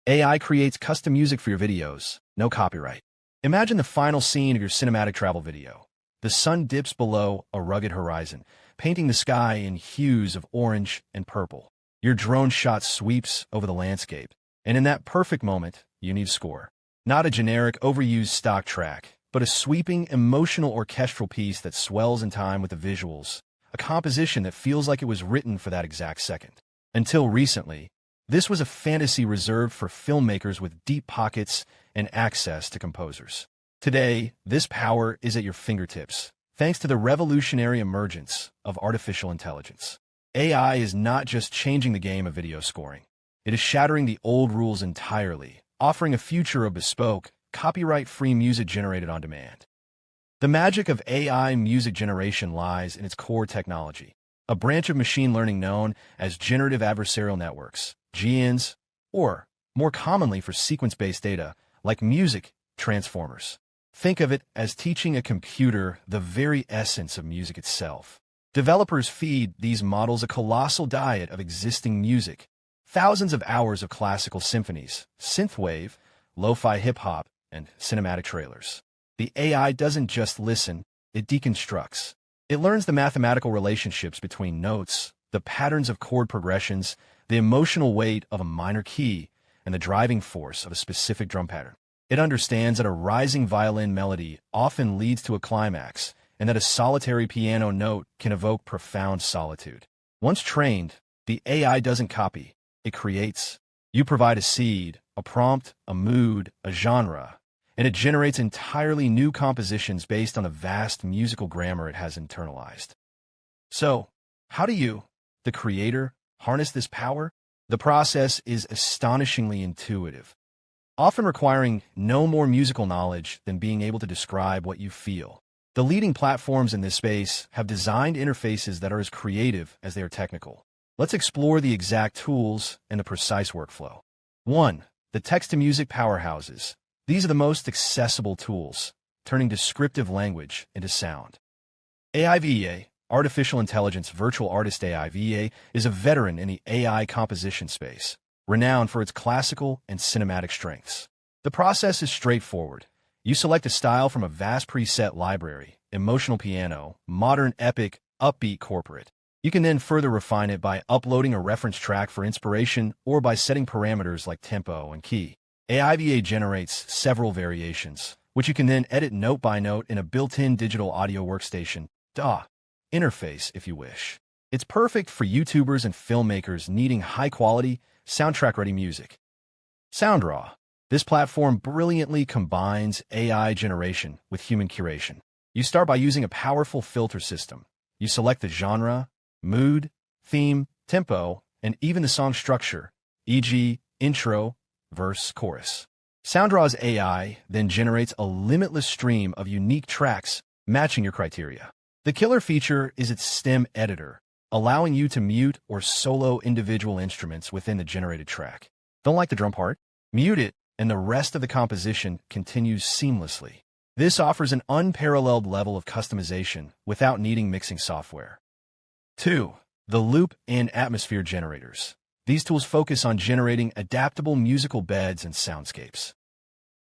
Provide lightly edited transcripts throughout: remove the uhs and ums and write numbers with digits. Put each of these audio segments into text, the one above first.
AI creates custom music for your videos, no copyright. Imagine the final scene of your cinematic travel video. The sun dips below a rugged horizon, painting the sky in hues of orange and purple. Your drone shot sweeps over the landscape, and in that perfect moment, you need a score. Not a generic, overused stock track, but a sweeping, emotional orchestral piece that swells in time with the visuals, a composition that feels like it was written for that exact second. Until recently, this was a fantasy reserved for filmmakers with deep pockets and access to composers. Today, this power is at your fingertips, thanks to the revolutionary emergence of artificial intelligence. AI is not just changing the game of video scoring. It is shattering the old rules entirely, offering a future of bespoke, copyright-free music generated on demand. The magic of AI music generation lies in its core technology, a branch of machine learning known as generative adversarial networks, GANs, or, more commonly for sequence-based data, like music transformers. Think of it as teaching a computer the very essence of music itself. Developers feed these models a colossal diet of existing music, thousands of hours of classical symphonies, synthwave, lo-fi hip-hop, and cinematic trailers. The AI doesn't just listen, it deconstructs. It learns the mathematical relationships between notes, the patterns of chord progressions, the emotional weight of a minor key, and the driving force of a specific drum pattern. It understands that a rising violin melody often leads to a climax, and that a solitary piano note can evoke profound solitude. Once trained, the AI doesn't copy, it creates. You provide a seed, a prompt, a mood, a genre, and it generates entirely new compositions based on the vast musical grammar it has internalized. So, how do you, the creator, harness this power? The process is astonishingly intuitive, often requiring no more musical knowledge than being able to describe what you feel. The leading platforms in this space have designed interfaces that are as creative as they are technical. Let's explore the exact tools and the precise workflow. 1. The text-to-music powerhouses. These are the most accessible tools, turning descriptive language into sound. AIVA, Artificial Intelligence Virtual Artist. AIVA is a veteran in the AI composition space, renowned for its classical and cinematic strengths. The process is straightforward. You select a style from a vast preset library, emotional piano, modern epic, upbeat corporate. You can then further refine it by uploading a reference track for inspiration or by setting parameters like tempo and key. AIVA generates several variations, which you can then edit note by note in a built-in digital audio workstation DAW interface if you wish. It's perfect for YouTubers and filmmakers needing high-quality, soundtrack-ready music. Soundraw. This platform brilliantly combines AI generation with human curation. You start by using a powerful filter system. You select the genre, mood, theme, tempo, and even the song structure, e.g., intro, verse, chorus. Soundraw's AI then generates a limitless stream of unique tracks matching your criteria. The killer feature is its stem editor, allowing you to mute or solo individual instruments within the generated track. Don't like the drum part? Mute it, and the rest of the composition continues seamlessly. This offers an unparalleled level of customization without needing mixing software. 2. The loop and atmosphere generators. These tools focus on generating adaptable musical beds and soundscapes.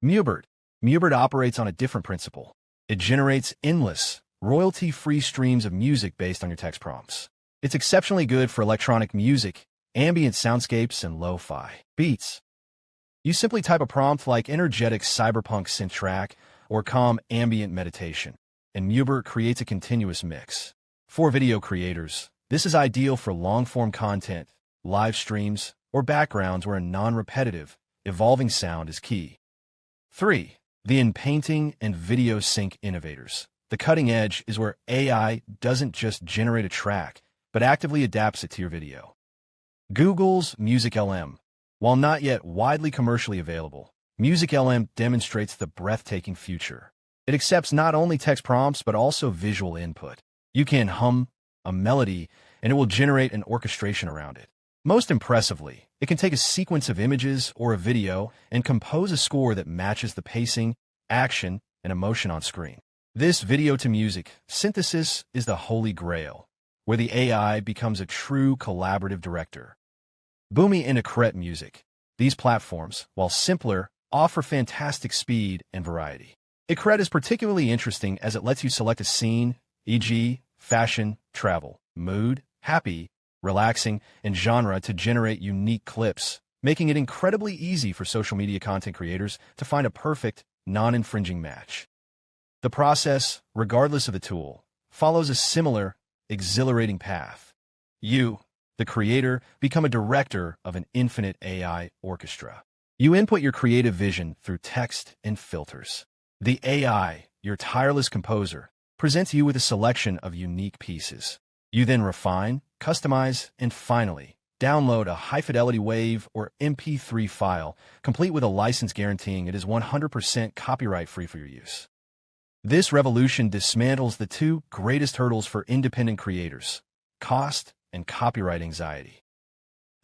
Mubert. Mubert operates on a different principle. It generates endless, royalty-free streams of music based on your text prompts. It's exceptionally good for electronic music, ambient soundscapes, and lo-fi beats. You simply type a prompt like energetic cyberpunk synth track or calm ambient meditation, and Mubert creates a continuous mix. For video creators, this is ideal for long-form content, live streams, or backgrounds where a non-repetitive, evolving sound is key. 3. The in-painting and video sync innovators. The cutting edge is where AI doesn't just generate a track, but actively adapts it to your video. Google's MusicLM. While not yet widely commercially available, MusicLM demonstrates the breathtaking future. It accepts not only text prompts, but also visual input. You can hum a melody, and it will generate an orchestration around it. Most impressively, it can take a sequence of images or a video and compose a score that matches the pacing, action, and emotion on screen. This video-to-music synthesis is the holy grail, where the AI becomes a true collaborative director. Boomy and Ecrett music. These platforms, while simpler, offer fantastic speed and variety. Ecrett is particularly interesting as it lets you select a scene, e.g., fashion, travel, mood, happy, relaxing, and genre to generate unique clips, making it incredibly easy for social media content creators to find a perfect, non-infringing match. The process, regardless of the tool, follows a similar, exhilarating path. You, the creator, become a director of an infinite AI orchestra. You input your creative vision through text and filters. The AI, your tireless composer, presents you with a selection of unique pieces. You then refine, customize, and finally, download a high-fidelity WAV or MP3 file, complete with a license guaranteeing it is 100% copyright-free for your use. This revolution dismantles the two greatest hurdles for independent creators: cost and copyright anxiety.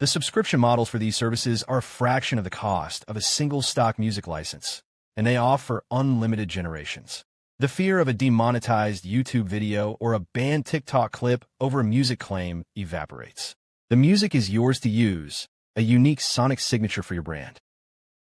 The subscription models for these services are a fraction of the cost of a single stock music license, and they offer unlimited generations. The fear of a demonetized YouTube video or a banned TikTok clip over a music claim evaporates. The music is yours to use, a unique sonic signature for your brand.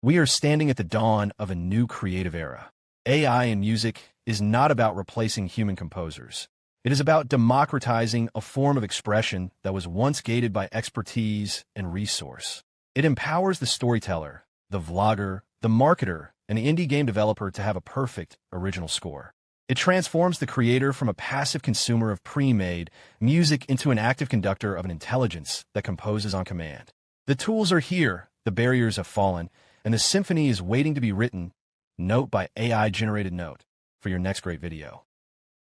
We are standing at the dawn of a new creative era. AI in music is not about replacing human composers. It is about democratizing a form of expression that was once gated by expertise and resource. It empowers the storyteller, the vlogger, the marketer, and the indie game developer to have a perfect original score. It transforms the creator from a passive consumer of pre-made music into an active conductor of an intelligence that composes on command. The tools are here, the barriers have fallen, and the symphony is waiting to be written, note by AI-generated note, for your next great video.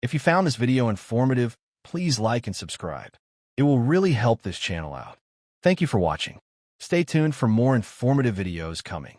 If you found this video informative, please like and subscribe. It will really help this channel out. Thank you for watching. Stay tuned for more informative videos coming.